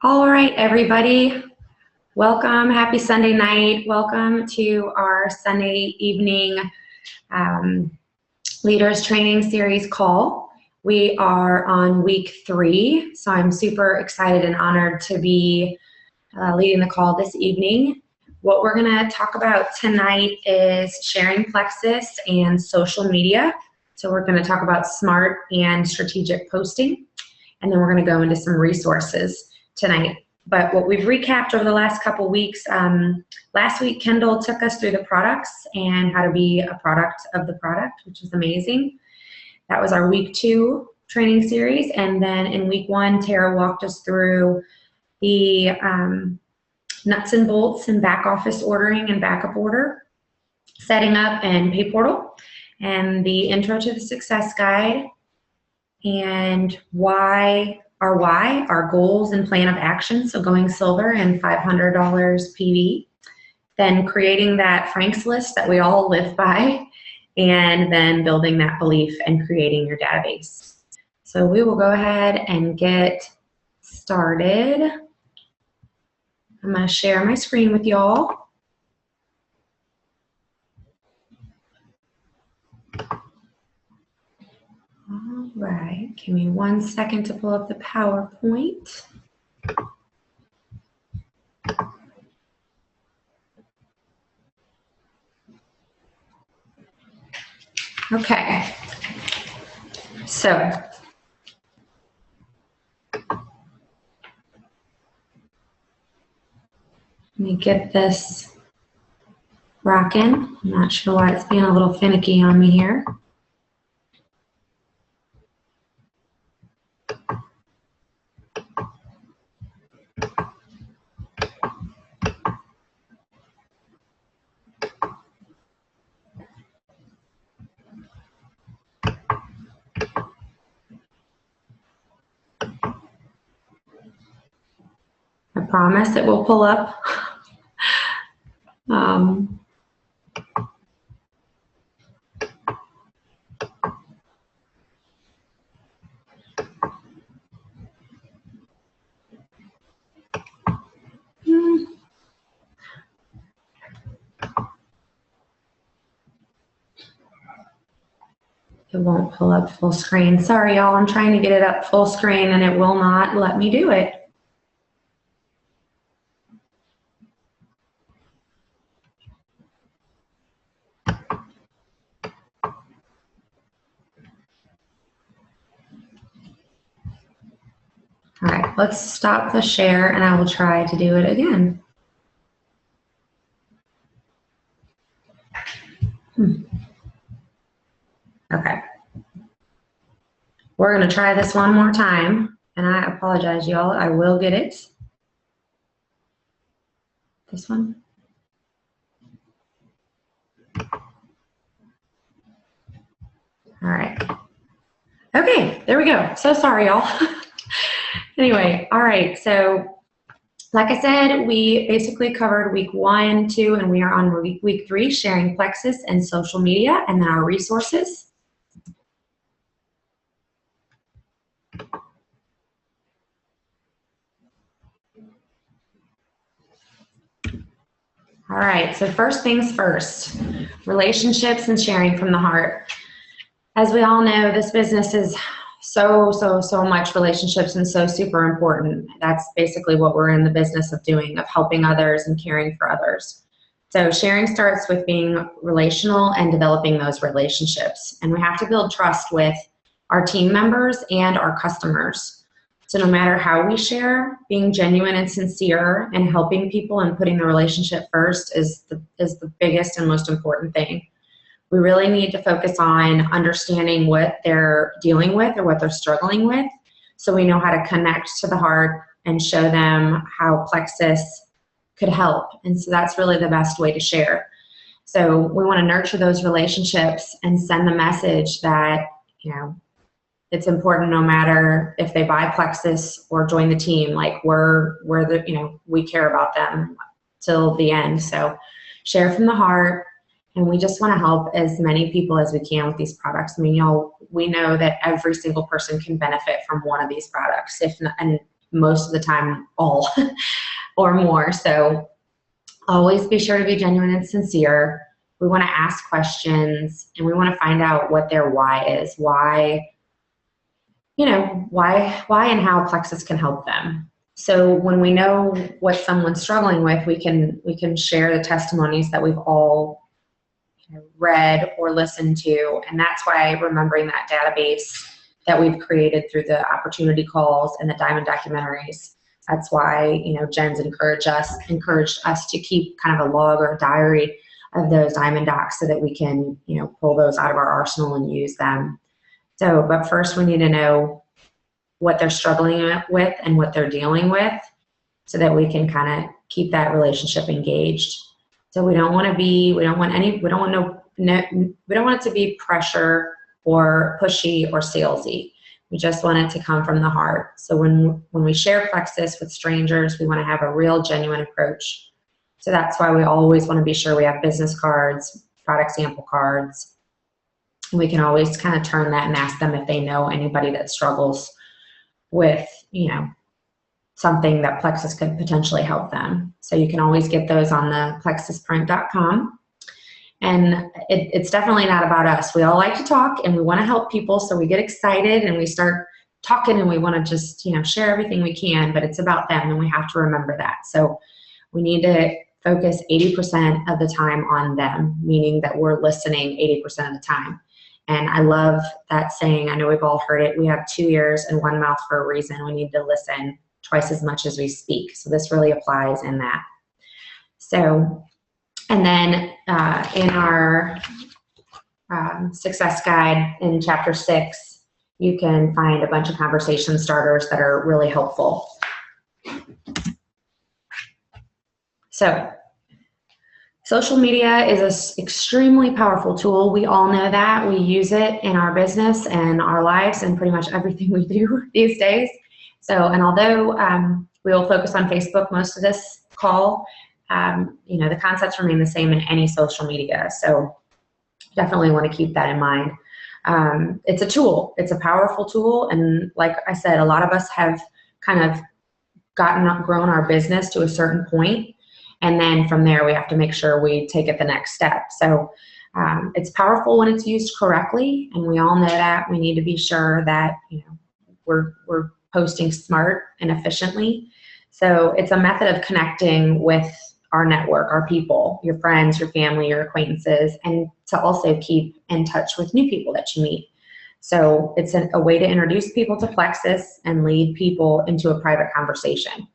All right, everybody. Welcome. Happy Sunday night. Welcome to our Sunday evening Leaders Training Series call. We are on week 3, so I'm super excited and honored to be leading the call this evening. What we're going to talk about tonight is sharing Plexus and social media. So we're going to talk about smart and strategic posting, and then we're going to go into some resources tonight. But what we've recapped over the last couple weeks, last week Kendall took us through the products and how to be a product of the product, which is amazing. That was our week 2 training series. And then in week 1, Tara walked us through the nuts and bolts and back office ordering and backup order, setting up and pay portal, and the intro to the success guide, and our goals and plan of action, so going silver and $500 PV, then creating that Frank's list that we all live by, and then building that belief and creating your database. So we will go ahead and get started. I'm going to share my screen with y'all. All right, give me 1 second to pull up the PowerPoint. Okay, so let me get this rocking. I'm not sure why it's being a little finicky on me here. I promise it will pull up. It won't pull up full screen. Sorry, y'all. I'm trying to get it up full screen and it will not let me do it. All right, let's stop the share and I will try to do it again. Okay. We're going to try this one more time, and I apologize, y'all. I will get it. This one. All right. Okay, there we go. So sorry, y'all. Anyway, all right. So like I said, we basically covered week 1, 2, and we are on week 3, sharing Plexus and social media, and then our resources. All right, so first things first, relationships and sharing from the heart. As we all know, this business is so much relationships and so super important. That's basically what we're in the business of doing, of helping others and caring for others. So sharing starts with being relational and developing those relationships. And we have to build trust with our team members and our customers. So no matter how we share, being genuine and sincere and helping people and putting the relationship first is the biggest and most important thing. We really need to focus on understanding what they're dealing with or what they're struggling with, so we know how to connect to the heart and show them how Plexus could help. And so that's really the best way to share. So we want to nurture those relationships and send the message that, you know, it's important no matter if they buy Plexus or join the team, like we're the, you know, we care about them till the end. So share from the heart. And we just want to help as many people as we can with these products. I mean, y'all, we know that every single person can benefit from one of these products. If not, and most of the time all or more. So always be sure to be genuine and sincere. We want to ask questions, and we want to find out what their why is. Why, why and how Plexus can help them. So when we know what someone's struggling with, we can share the testimonies that we've all read or listened to. And that's why remembering that database that we've created through the opportunity calls and the Diamond documentaries, that's why, Jen's encouraged us to keep kind of a log or a diary of those Diamond docs so that we can, pull those out of our arsenal and use them. So, but first we need to know what they're struggling with and what they're dealing with so that we can kind of keep that relationship engaged. So we don't want it to be pressure or pushy or salesy. We just want it to come from the heart. So when we share Plexus with strangers, we want to have a real, genuine approach. So that's why we always want to be sure we have business cards, product sample cards. We can always kind of turn that and ask them if they know anybody that struggles with, something that Plexus could potentially help them. So you can always get those on the plexusprint.com. And it's definitely not about us. We all like to talk and we want to help people, so we get excited and we start talking and we want to just, share everything we can, but it's about them, and we have to remember that. So we need to focus 80% of the time on them, meaning that we're listening 80% of the time. And I love that saying. I know we've all heard it. We have 2 ears and 1 mouth for a reason. We need to listen twice as much as we speak. So this really applies in that. So, and then in our success guide in chapter 6, you can find a bunch of conversation starters that are really helpful. So social media is an extremely powerful tool. We all know that. We use it in our business and our lives and pretty much everything we do these days. So, and although we will focus on Facebook most of this call, the concepts remain the same in any social media. So definitely want to keep that in mind. It's a tool. It's a powerful tool. And like I said, a lot of us have kind of grown our business to a certain point. And then from there, we have to make sure we take it the next step. So it's powerful when it's used correctly. And we all know that. We need to be sure that, we're posting smart and efficiently. So it's a method of connecting with our network, our people, your friends, your family, your acquaintances, and to also keep in touch with new people that you meet. So it's a way to introduce people to Plexus and lead people into a private conversation.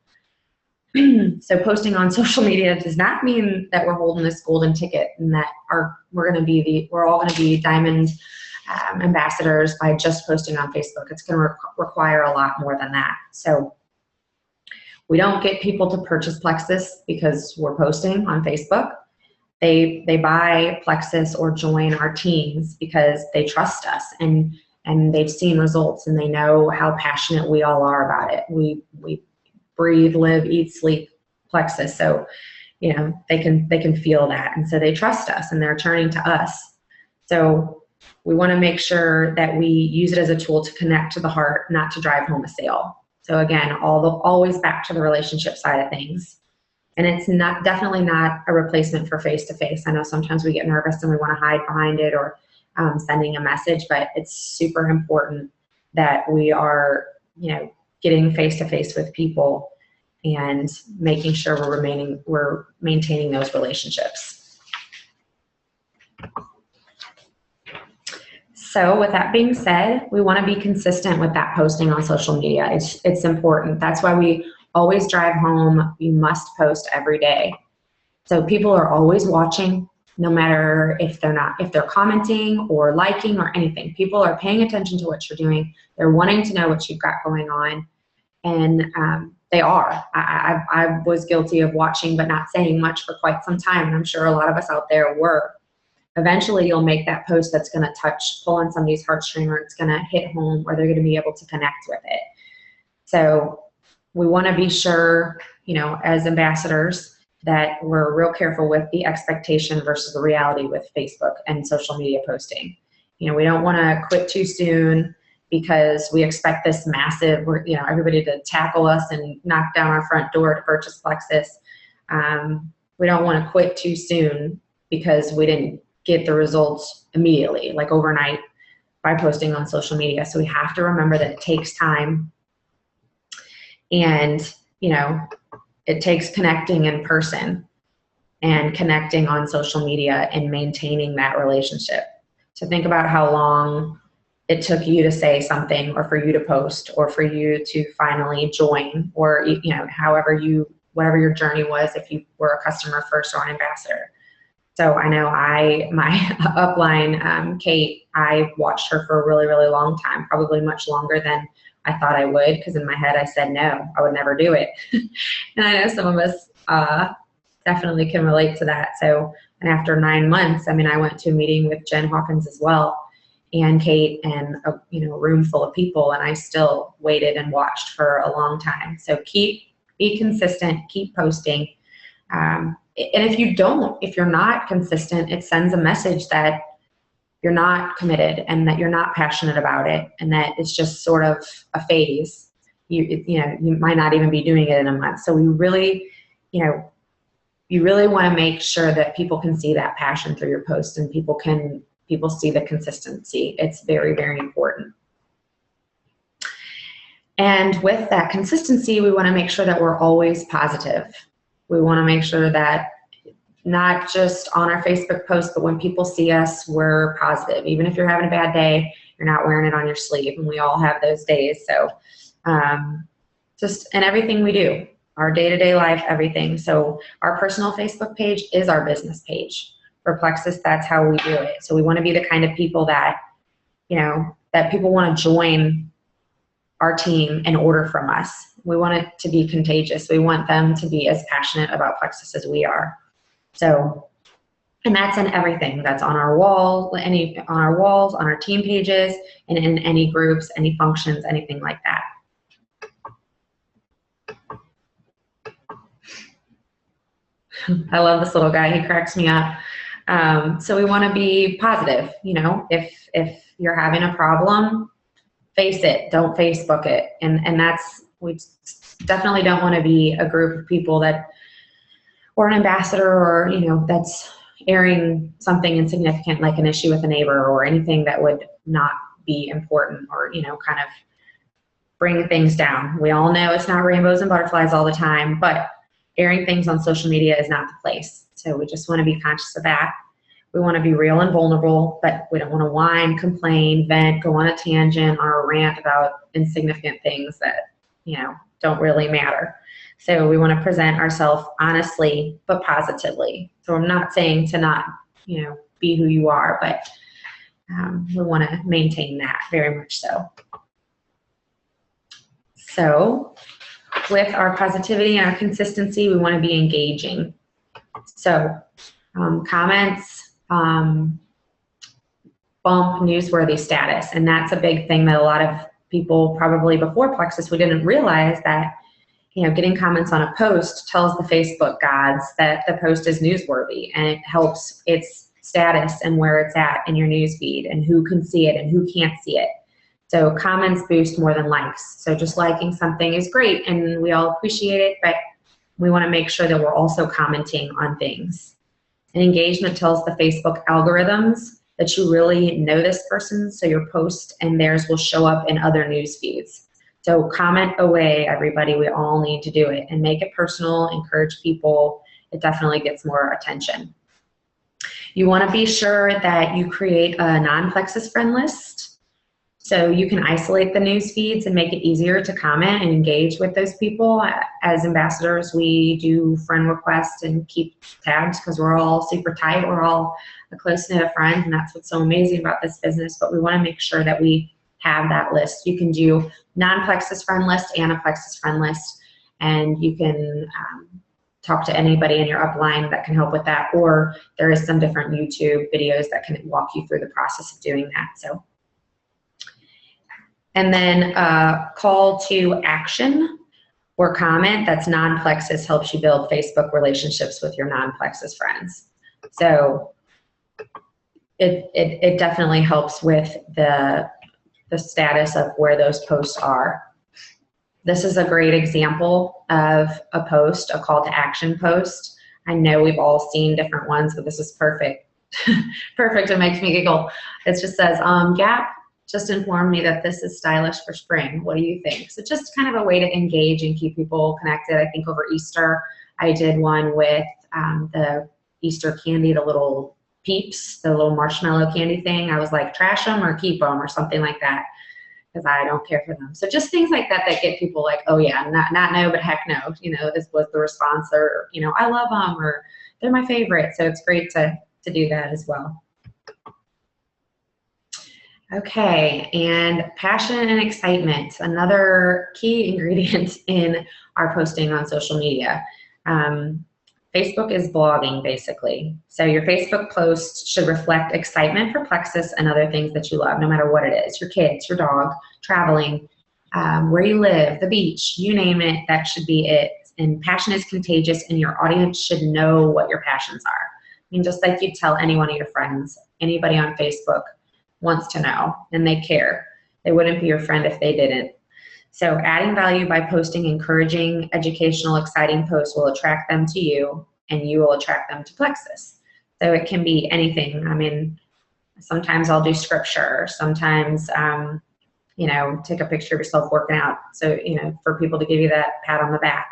So posting on social media does not mean that we're holding this golden ticket and that we're all going to be Diamond ambassadors by just posting on Facebook. It's going to require a lot more than that. So we don't get people to purchase Plexus because we're posting on Facebook. They buy Plexus or join our teams because they trust us and they've seen results and they know how passionate we all are about it. We breathe, live, eat, sleep Plexus. So, they can feel that. And so they trust us and they're turning to us. So we want to make sure that we use it as a tool to connect to the heart, not to drive home a sale. So again, always back to the relationship side of things. And it's definitely not a replacement for face-to-face. I know sometimes we get nervous and we want to hide behind it or sending a message, but it's super important that we are, getting face-to-face with people and making sure we're maintaining those relationships. So with that being said, we want to be consistent with that posting on social media. It's important. That's why we always drive home. You must post every day. So people are always watching, no matter if they're commenting or liking or anything. People are paying attention to what you're doing. They're wanting to know what you've got going on. And they are. I was guilty of watching but not saying much for quite some time. And I'm sure a lot of us out there were. Eventually you'll make that post that's going to pull on somebody's heartstring, or it's going to hit home, or they're going to be able to connect with it. So we want to be sure, as ambassadors, that we're real careful with the expectation versus the reality with Facebook and social media posting. We don't want to quit too soon because we expect this massive, everybody to tackle us and knock down our front door to purchase Plexus. We don't want to quit too soon because we didn't get the results immediately, like overnight, by posting on social media. So we have to remember that it takes time, and it takes connecting in person and connecting on social media and maintaining that relationship. So think about how long it took you to say something, or for you to post, or for you to finally join, or whatever your journey was, if you were a customer first or an ambassador. So I know my upline, Kate, I watched her for a really, really long time, probably much longer than I thought I would, because in my head I said, no, I would never do it. And I know some of us definitely can relate to that. So, and after 9 months, I went to a meeting with Jen Hawkins as well, and Kate, and a room full of people, and I still waited and watched for a long time. So be consistent, keep posting. And if you're not consistent, it sends a message that you're not committed, and that you're not passionate about it, and that it's just sort of a phase. You might not even be doing it in a month. So you really want to make sure that people can see that passion through your posts, and people see the consistency. It's very, very important. And with that consistency, we want to make sure that we're always positive. We want to make sure that not just on our Facebook posts, but when people see us, we're positive. Even if you're having a bad day, you're not wearing it on your sleeve, and we all have those days. So just in everything we do, our day-to-day life, everything. So our personal Facebook page is our business page. For Plexus, that's how we do it. So we want to be the kind of people that, that people want to join our team and order from us. We want it to be contagious. We want them to be as passionate about Plexus as we are. So, and that's in everything. That's on our wall, on our team pages, and in any groups, any functions, anything like that. I love this little guy. He cracks me up. So we want to be positive. If you're having a problem, face it. Don't Facebook it. And we definitely don't want to be a group of people or an ambassador, or that's airing something insignificant, like an issue with a neighbor, or anything that would not be important, or kind of bring things down. We all know it's not rainbows and butterflies all the time, but airing things on social media is not the place. So we just want to be conscious of that. We want to be real and vulnerable, but we don't want to whine, complain, vent, go on a tangent or a rant about insignificant things that don't really matter. So we want to present ourselves honestly, but positively. So I'm not saying to not, be who you are, but we want to maintain that very much so. So with our positivity and our consistency, we want to be engaging. So comments bump newsworthy status, and that's a big thing that a lot of people probably before Plexus, we didn't realize that getting comments on a post tells the Facebook gods that the post is newsworthy, and it helps its status and where it's at in your news feed, and who can see it and who can't see it. So comments boost more than likes. So just liking something is great, and we all appreciate it, but we want to make sure that we're also commenting on things. And engagement tells the Facebook algorithms that you really know this person, so your post and theirs will show up in other news feeds. So comment away, everybody. We all need to do it, and make it personal, encourage people. It definitely gets more attention. You want to be sure that you create a non-Plexus friend list. So you can isolate the news feeds and make it easier to comment and engage with those people. As ambassadors, we do friend requests and keep tabs because we're all super tight. We're all a close-knit of friends, and that's what's so amazing about this business. But we want to make sure that we have that list. You can do non-Plexus friend list and a Plexus friend list, and you can talk to anybody in your upline that can help with that, or there is some different YouTube videos that can walk you through the process of doing that. So, and then call to action or comment that's non-Plexus helps you build Facebook relationships with your non-Plexus friends. So it definitely helps with the the status of where those posts are. This is a great example of a post, a call to action post. I know we've all seen different ones, but this is perfect. Perfect, it makes me giggle. It just says, Gap just informed me that this is stylish for spring. What do you think? So just kind of a way to engage and keep people connected. I think over Easter, I did one with the Easter candy, the little Peeps, the little marshmallow candy thing. I was like, trash them or keep them or something like that, because I don't care for them. So just things like that that get people like, oh yeah, not no, but heck no. You know, this was the response, or, you know, I love them, or they're my favorite. So it's great to do that as well. Okay, and passion and excitement, another key ingredient in our posting on social media. Facebook is blogging, basically. So your Facebook post should reflect excitement for Plexus and other things that you love, no matter what it is. Your kids, your dog, traveling, where you live, the beach, you name it, that should be it. And passion is contagious, and your audience should know what your passions are. I mean, just like you'd tell any one of your friends, anybody on Facebook wants to know, and they care. They wouldn't be your friend if they didn't. So adding value by posting encouraging, educational, exciting posts will attract them to you, and you will attract them to Plexus. So it can be anything. I mean, sometimes I'll do scripture, sometimes, you know, take a picture of yourself working out. So, you know, for people to give you that pat on the back.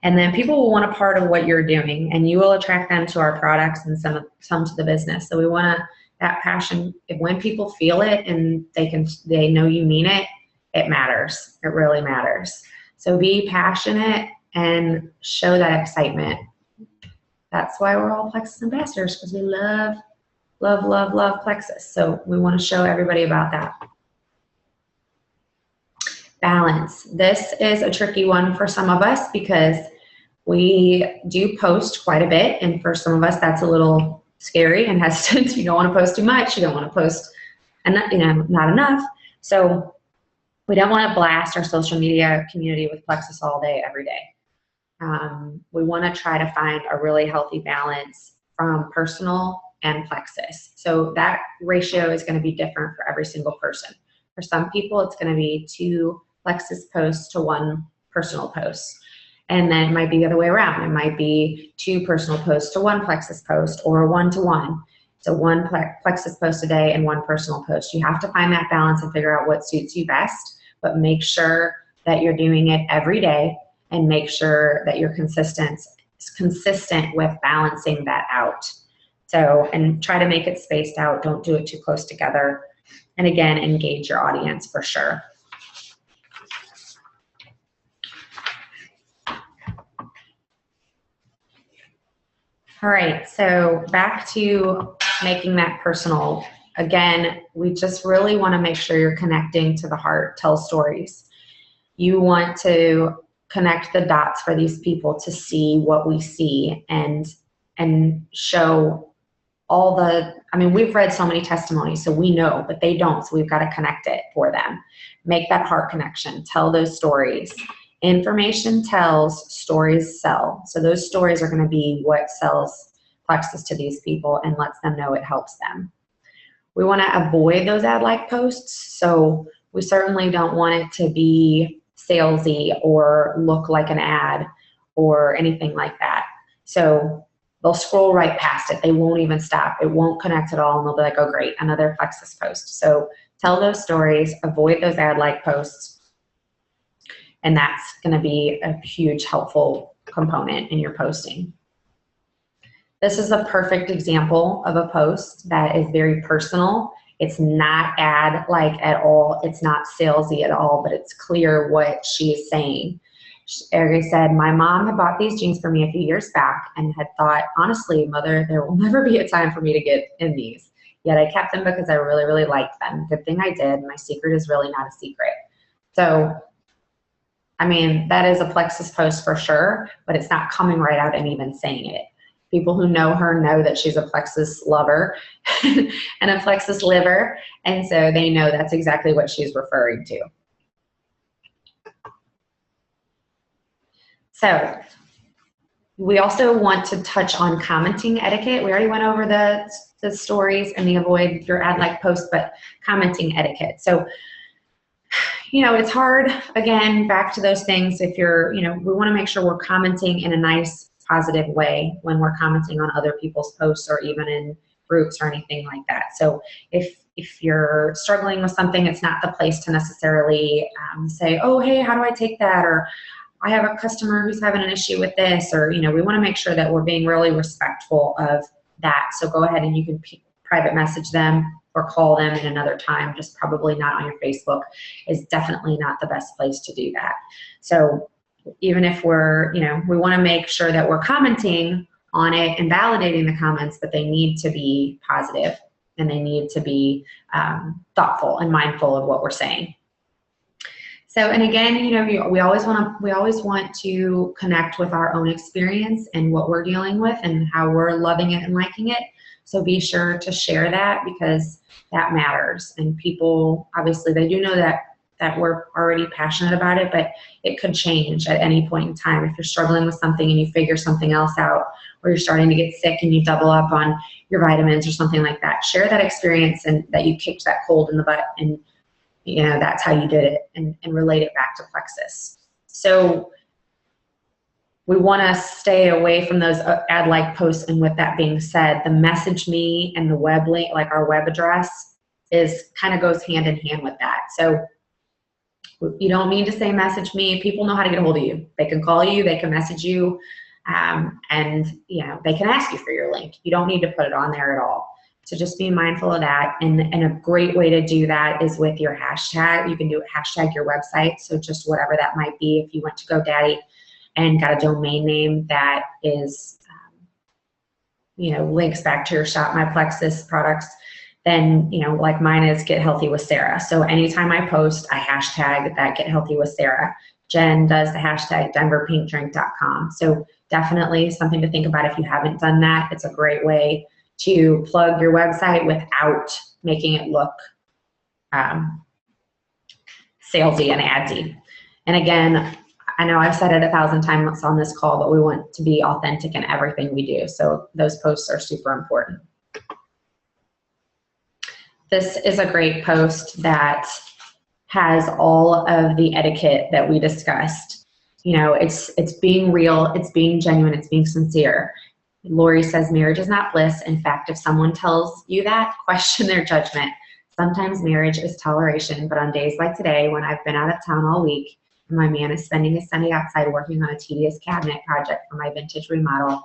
And then people will want a part of what you're doing, and you will attract them to our products and some to the business. So we want that passion. When people feel it and they know you mean it, it matters. It really matters. So be passionate and show that excitement. That's why we're all Plexus ambassadors, because we love, love, love, love Plexus. So we want to show everybody about that. Balance. This is a tricky one for some of us because we do post quite a bit, and for some of us that's a little scary and hesitant. You don't want to post too much. You don't want to post enough, you know, not enough. So we don't want to blast our social media community with Plexus all day, every day. We want to try to find a really healthy balance from personal and Plexus. So that ratio is going to be different for every single person. For some people, it's going to be 2 Plexus posts to 1 personal post. And then it might be the other way around. It might be 2 personal posts to 1 Plexus post, or 1-to-1. So 1 Plexus post a day and 1 personal post. You have to find that balance and figure out what suits you best, but make sure that you're doing it every day, and make sure that you're consistent with balancing that out. So, and try to make it spaced out. Don't do it too close together. And again, engage your audience for sure. All right, so back to making that personal. Again, we just really want to make sure you're connecting to the heart. Tell stories. You want to connect the dots for these people to see what we see, and show all the, I mean, we've read so many testimonies, so we know, but they don't, so we've got to connect it for them. Make that heart connection. Tell those stories. Information tells, stories sell. So those stories are going to be what sells Plexus to these people and lets them know it helps them. We want to avoid those ad-like posts. So we certainly don't want it to be salesy or look like an ad or anything like that. So they'll scroll right past it. They won't even stop. It won't connect at all, and they'll be like, oh great, another Plexus post. So tell those stories, avoid those ad-like posts. And that's going to be a huge helpful component in your posting. This is a perfect example of a post that is very personal. It's not ad-like at all. It's not salesy at all, but it's clear what she is saying. Ari said, my mom had bought these jeans for me a few years back and had thought, honestly, Mother, there will never be a time for me to get in these. Yet I kept them because I really, really liked them. Good thing I did. My secret is really not a secret. So, I mean, that is a Plexus post for sure, but it's not coming right out and even saying it. People who know her know that she's a Plexus lover and a Plexus liver, and so they know that's exactly what she's referring to. So We also want to touch on commenting etiquette. We already went over the stories and the avoid your ad like post, but commenting etiquette. So, it's hard, again, back to those things. If you're, we want to make sure we're commenting in a nice, positive way when we're commenting on other people's posts or even in groups or anything like that. So if you're struggling with something, it's not the place to necessarily say, oh, hey, how do I take that? Or I have a customer who's having an issue with this, or, we want to make sure that we're being really respectful of that. So go ahead and you can private message them or call them in another time, just probably not on your Facebook is definitely not the best place to do that. So even if we're, we want to make sure that we're commenting on it and validating the comments, but they need to be positive and they need to be thoughtful and mindful of what we're saying. So, and again, we always want to connect with our own experience and what we're dealing with and how we're loving it and liking it. So be sure to share that because that matters. And people, obviously, they do know that we're already passionate about it, but it could change at any point in time. If you're struggling with something and you figure something else out, or you're starting to get sick and you double up on your vitamins or something like that, share that experience and that you kicked that cold in the butt and that's how you did it, and relate it back to Plexus. So we want to stay away from those ad-like posts. And with that being said, the message me and the web link, like our web address, kind of goes hand in hand with that. So you don't need to say message me. People know how to get a hold of you. They can call you, they can message you, and they can ask you for your link. You don't need to put it on there at all. So just be mindful of that. And a great way to do that is with your hashtag. You can do it hashtag your website. So just whatever that might be. If you went to GoDaddy and got a domain name that is, links back to your shop, my Plexus products, then, like mine is Get Healthy with Sarah. So anytime I post, I hashtag that Get Healthy with Sarah. Jen does the hashtag DenverPinkDrink.com. So definitely something to think about if you haven't done that. It's a great way to plug your website without making it look salesy and adsy. And again, I know I've said it 1,000 times on this call, but we want to be authentic in everything we do. So those posts are super important. This is a great post that has all of the etiquette that we discussed. It's being real, it's being genuine, it's being sincere. Lori says, marriage is not bliss. In fact, if someone tells you that, question their judgment. Sometimes marriage is toleration, but on days like today, when I've been out of town all week, and my man is spending his Sunday outside working on a tedious cabinet project for my vintage remodel,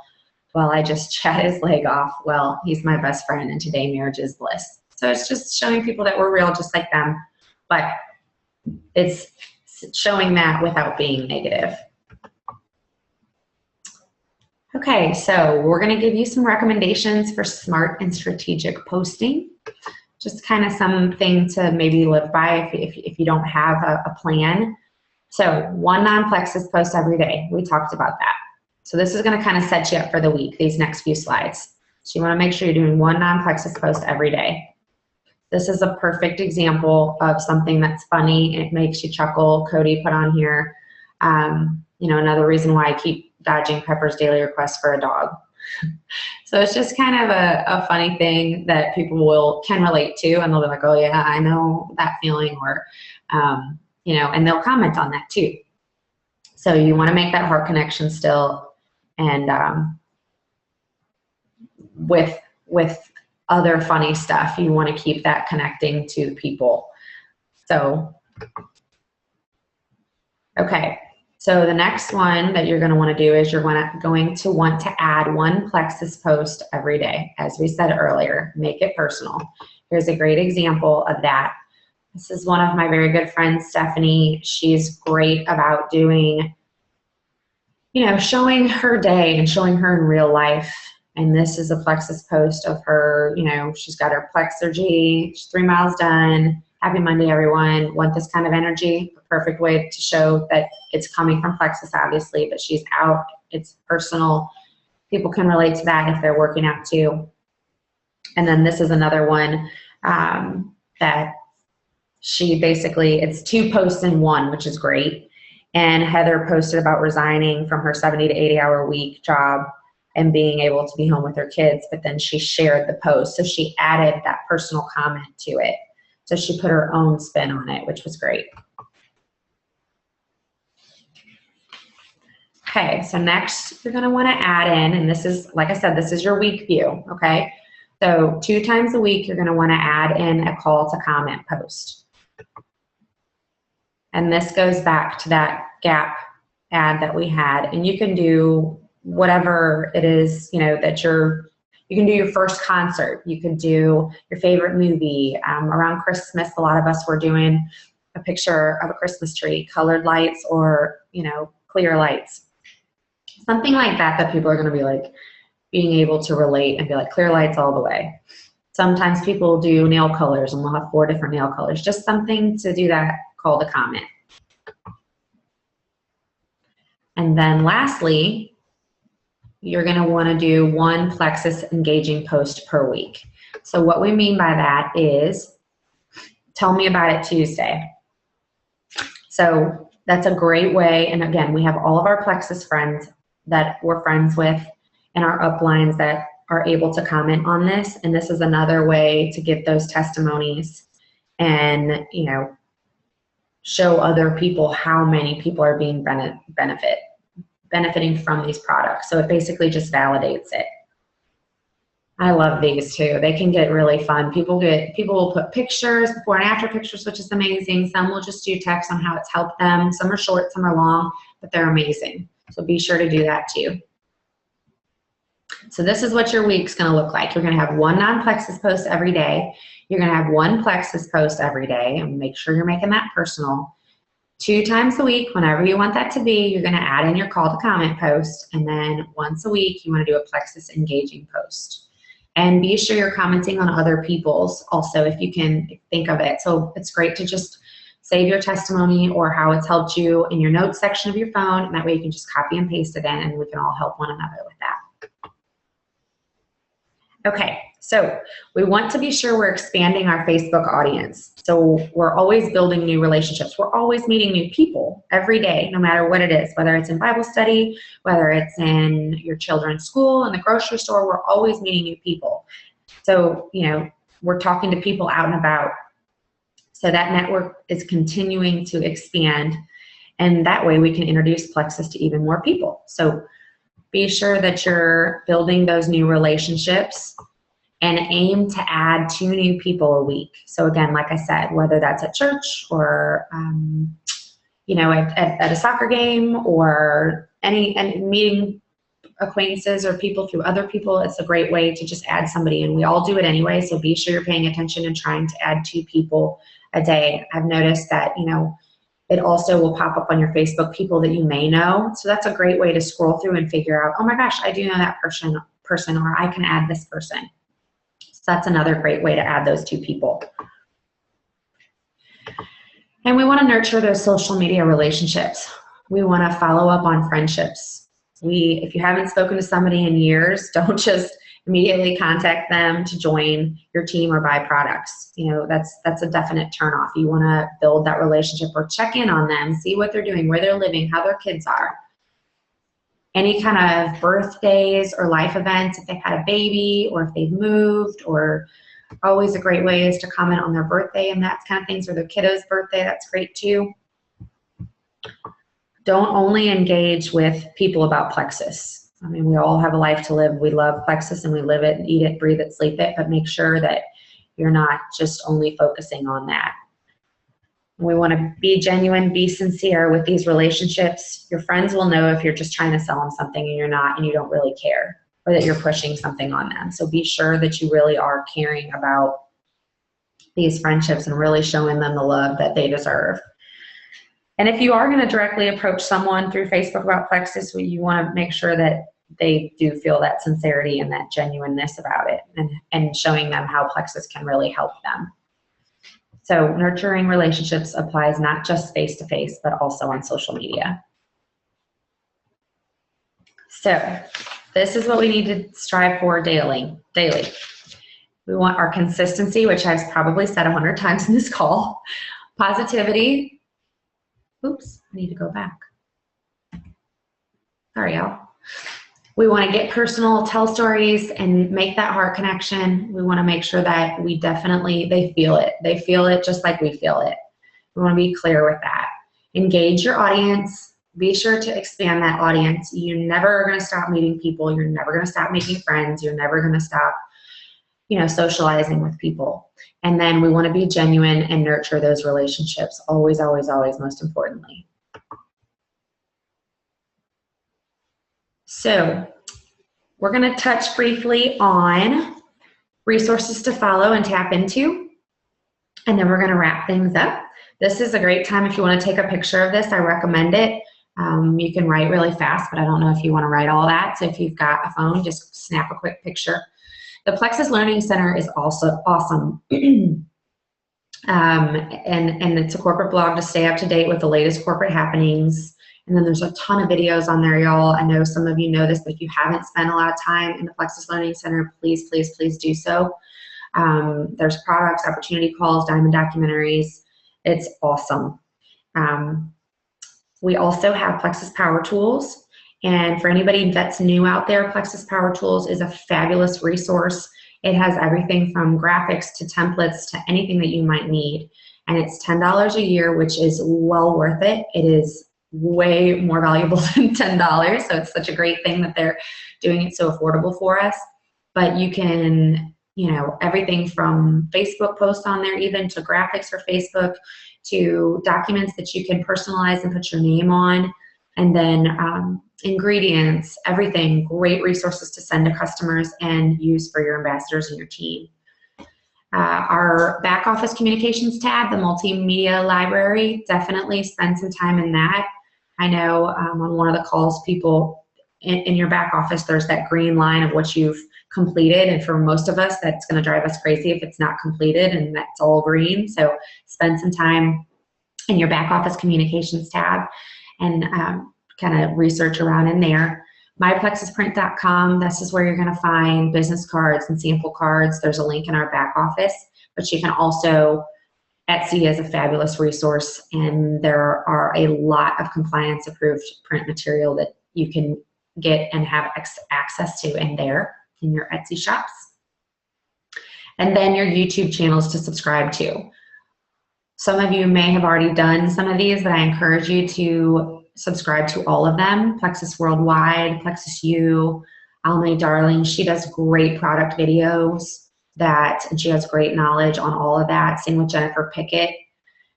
while I just chat his leg off, well, he's my best friend, and today marriage is bliss. So it's just showing people that we're real just like them, but it's showing that without being negative. Okay, so we're going to give you some recommendations for smart and strategic posting. Just kind of something to maybe live by if you don't have a plan. So one non-Plexus post every day. We talked about that. So this is going to kind of set you up for the week, these next few slides. So you want to make sure you're doing one non-Plexus post every day. This is a perfect example of something that's funny. It makes you chuckle. Cody put on here, another reason why I keep dodging Pepper's daily request for a dog. So it's just kind of a funny thing that people can relate to, and they'll be like, oh yeah, I know that feeling, or, and they'll comment on that too. So you want to make that heart connection still, and with other funny stuff, you want to keep that connecting to people. So, okay. So the next one that you're going to want to do is you're going to want to add one Plexus post every day. As we said earlier, make it personal. Here's a great example of that. This is one of my very good friends, Stephanie. She's great about doing, showing her day and showing her in real life. And this is a Plexus post of her, she's got her Plexergy, she's 3 miles done. Happy Monday, everyone. Want this kind of energy? A perfect way to show that it's coming from Plexus, obviously, but she's out. It's personal. People can relate to that if they're working out too. And then this is another one that she basically, it's 2 posts in one, which is great. And Heather posted about resigning from her 70 to 80 hour week job and being able to be home with her kids, but then she shared the post. So she added that personal comment to it. So she put her own spin on it, which was great. Okay, so next you're gonna wanna add in, and this is, like I said, this is your week view, okay? So 2 times a week, you're gonna wanna add in a call to comment post. And this goes back to that Gap ad that we had, and you can do whatever it is, you know, that you can do your first concert, you can do your favorite movie. Around Christmas, a lot of us were doing a picture of a Christmas tree, colored lights or, you know, clear lights. Something like that that people are going to be like being able to relate and be like, clear lights all the way. Sometimes people do nail colors and we'll have 4 different nail colors. Just something to do that call to comment. And then lastly, you're going to want to do 1 Plexus engaging post per week. So what we mean by that is, tell me about it Tuesday. So that's a great way. And again, we have all of our Plexus friends that we're friends with in our uplines that are able to comment on this. And this is another way to give those testimonies and, you know, show other people how many people are being benefiting from these products. So it basically just validates it. I love these too. They can get really fun. People will put pictures, before and after pictures, which is amazing. Some will just do text on how it's helped them. Some are short, some are long, but they're amazing. So be sure to do that too. So this is what your week's gonna look like. You're gonna have 1 non-Plexus post every day. You're gonna have 1 Plexus post every day, and make sure you're making that personal. 2 times a week, whenever you want that to be, you're gonna add in your call to comment post, and then once a week, you wanna do a Plexus engaging post. And be sure you're commenting on other people's also, if you can think of it. So it's great to just save your testimony or how it's helped you in your notes section of your phone, and that way you can just copy and paste it in, and we can all help one another with that. Okay, so we want to be sure we're expanding our Facebook audience. So we're always building new relationships. We're always meeting new people every day, no matter what it is, whether it's in Bible study, whether it's in your children's school, in the grocery store, we're always meeting new people. So, you know, we're talking to people out and about. So that network is continuing to expand, and that way we can introduce Plexus to even more people. So be sure that you're building those new relationships and aim to add 2 new people a week. So again, like I said, whether that's at church or, you know, at a soccer game or any meeting acquaintances or people through other people, it's a great way to just add somebody, and we all do it anyway. So be sure you're paying attention and trying to add 2 people a day. I've noticed that, you know, it also will pop up on your Facebook, people that you may know. So that's a great way to scroll through and figure out, oh my gosh, I do know that person, or I can add this person. So that's another great way to add those 2 people. And we want to nurture those social media relationships. We want to follow up on friendships. If you haven't spoken to somebody in years, don't just immediately contact them to join your team or buy products. You know, that's a definite turnoff. You want to build that relationship or check in on them, see what they're doing, where they're living, how their kids are. Any kind of birthdays or life events, if they've had a baby or if they've moved, or always a great way is to comment on their birthday and that kind of things, or their kiddo's birthday. That's great too. Don't only engage with people about Plexus. I mean, we all have a life to live. We love Plexus and we live it, eat it, breathe it, sleep it, but make sure that you're not just only focusing on that. We want to be genuine, be sincere with these relationships. Your friends will know if you're just trying to sell them something and you're not, and you don't really care, or that you're pushing something on them. So be sure that you really are caring about these friendships and really showing them the love that they deserve. And if you are going to directly approach someone through Facebook about Plexus, you want to make sure that they do feel that sincerity and that genuineness about it, and showing them how Plexus can really help them. So nurturing relationships applies not just face-to-face, but also on social media. So this is what we need to strive for daily. We want our consistency, which I've probably said 100 times in this call, positivity, Oops, I need to go back. Sorry, y'all. We want to get personal, tell stories, and make that heart connection. We want to make sure that they feel it. They feel it just like we feel it. We want to be clear with that. Engage your audience. Be sure to expand that audience. You're never going to stop meeting people. You're never going to stop making friends. You're never going to stop, socializing with people. And then we want to be genuine and nurture those relationships. Always, always, always, most importantly. So we're going to touch briefly on resources to follow and tap into, and then we're going to wrap things up. This is a great time if you want to take a picture of this. I recommend it. You can write really fast, but I don't know if you want to write all that. So if you've got a phone, just snap a quick picture. The Plexus Learning Center is also awesome. And it's a corporate blog to stay up to date with the latest corporate happenings. And then there's a ton of videos on there, y'all. I know some of you know this, but if you haven't spent a lot of time in the Plexus Learning Center, please, please, please do so. There's products, opportunity calls, diamond documentaries. It's awesome. We also have Plexus Power Tools. And for anybody that's new out there, Plexus Power Tools is a fabulous resource. It has everything from graphics to templates to anything that you might need. And it's $10 a year, which is well worth it. It is way more valuable than $10. So it's such a great thing that they're doing it so affordable for us. But you can, everything from Facebook posts on there, even to graphics for Facebook, to documents that you can personalize and put your name on, and then ingredients, everything, great resources to send to customers and use for your ambassadors and your team. Our back office communications tab, the multimedia library, definitely spend some time in that. I know on one of the calls, people in your back office, there's that green line of what you've completed, and for most of us, that's going to drive us crazy if it's not completed and that's all green. So spend some time in your back office communications tab and kind of research around in there. myplexusprint.com, this is where you're going to find business cards and sample cards. There's a link in our back office, but you can also, Etsy is a fabulous resource, and there are a lot of compliance approved print material that you can get and have access to in there in your Etsy shops. And then your YouTube channels to subscribe to. Some of you may have already done some of these, but I encourage you to subscribe to all of them. Plexus Worldwide, Plexus U, Alma Darling. She does great product videos and she has great knowledge on all of that. Same with Jennifer Pickett.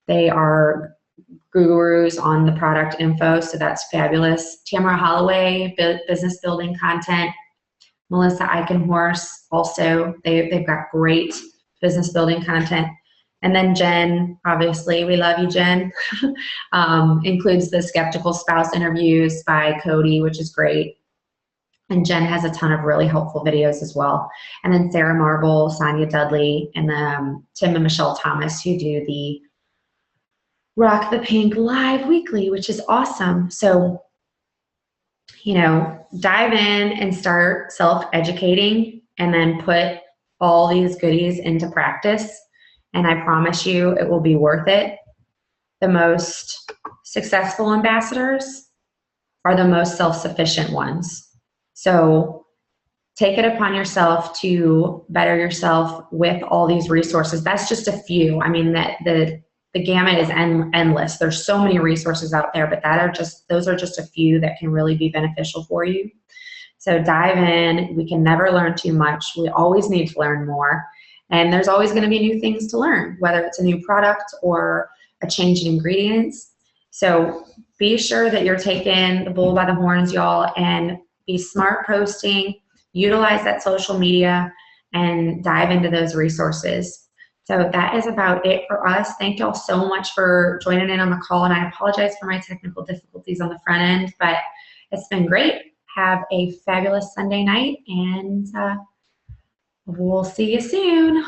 They are gurus on the product info, so that's fabulous. Tamara Holloway, business building content. Melissa Eichenhorst, also, they've got great business building content. And then Jen, obviously, we love you, Jen, includes the Skeptical Spouse interviews by Cody, which is great. And Jen has a ton of really helpful videos as well. And then Sarah Marble, Sonia Dudley, and Tim and Michelle Thomas, who do the Rock the Pink Live weekly, which is awesome. So, dive in and start self-educating and then put all these goodies into practice. And I promise you it will be worth it. The most successful ambassadors are the most self-sufficient ones. So take it upon yourself to better yourself with all these resources. That's just a few. I mean, the gamut is endless. There's so many resources out there, but those are just a few that can really be beneficial for you. So dive in. We can never learn too much. We always need to learn more. And there's always going to be new things to learn, whether it's a new product or a change in ingredients. So be sure that you're taking the bull by the horns, y'all, and be smart posting, utilize that social media, and dive into those resources. So that is about it for us. Thank y'all so much for joining in on the call, and I apologize for my technical difficulties on the front end, but it's been great. Have a fabulous Sunday night, and we'll see you soon.